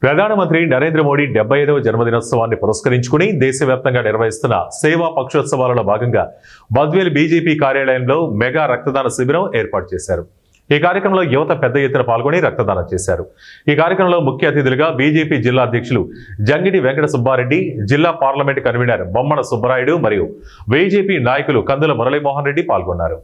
ప్రధానమంత్రి నరేంద్ర మోడీ 75వ జన్మదినోత్సవాన్ని పురస్కరించుకుని దేశవ్యాప్తంగా నిర్వహిస్తున్న సేవా పక్షోత్సవాలలో భాగంగా బద్వేల్ బీజేపీ కార్యాలయంలో మెగా రక్తదాన శిబిరం ఏర్పాటు చేశారు. ఈ కార్యక్రమంలో యువత పెద్ద ఎత్తున పాల్గొని రక్తదానం చేశారు. ఈ కార్యక్రమంలో ముఖ్య అతిథులుగా బీజేపీ జిల్లా అధ్యక్షులు జంగిడి వెంకట సుబ్బారెడ్డి, జిల్లా పార్లమెంట్ కన్వీనర్ బొమ్మన సుబ్బరాయుడు మరియు బీజేపీ నాయకులు కందుల మురళీమోహన్ రెడ్డి పాల్గొన్నారు.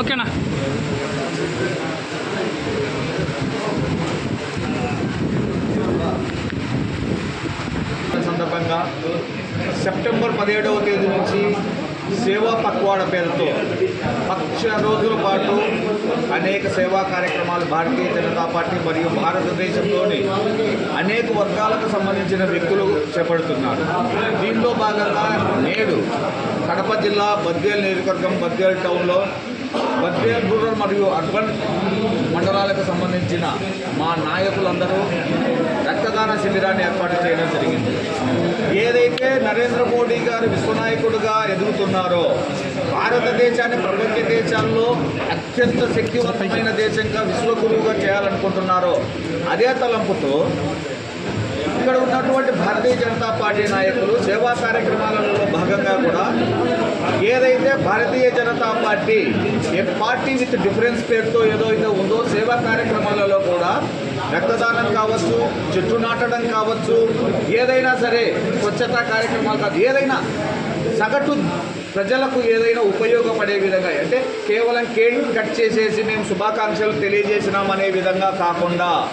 ఓకేనా? సందర్భంగా సెప్టెంబర్ 17వ తేదీ నుంచి సేవా పక్వాడ పేరుతో 10 రోజుల పాటు అనేక సేవా కార్యక్రమాలు భారతీయ జనతా పార్టీ మరియు భారతదేశంలోని అనేక వర్గాలకు సంబంధించిన వ్యక్తులు చేపడుతున్నారు. దీనిలో భాగంగా నేడు కడప జిల్లా బద్వేల్ నియోజకవర్గం బద్వేల్ టౌన్లో బద్వేల్ రూరల్ మరియు అర్బన్ మండలాలకు సంబంధించిన మా నాయకులందరూ రక్తదాన శిబిరాన్ని ఏర్పాటు చేయడం జరిగింది. ఏదైతే నరేంద్ర మోడీ గారు విశ్వనాయకుడుగా ఎదుగుతున్నారో, భారతదేశాన్ని ప్రపంచ దేశాల్లో అత్యంత శక్తివంతమైన దేశంగా విశ్వగురువుగా చేయాలనుకుంటున్నారో, అదే తలంపుతో ఇక్కడ ఉన్నటువంటి భారతీయ జనతా పార్టీ నాయకులు సేవా కార్యక్రమాలలో భాగంగా కూడా ఏదైతే Bharatiya Janata party a party with difference పేరుతో ఏదైతే ఉందో సేవా కార్యక్రమాలలో కూడా రక్తదానం కావచ్చు, చెట్టు నాటడం కావచ్చు, ఏదైనా సరే స్వచ్ఛతా కార్యక్రమాలు కాదు, ఏదైనా సగటు ప్రజలకు ఏదైనా ఉపయోగపడే విధంగా, అంటే కేవలం కేక్ కట్ చేసేసి మేము శుభాకాంక్షలు తెలియజేసినామనే విధంగా కాకుండా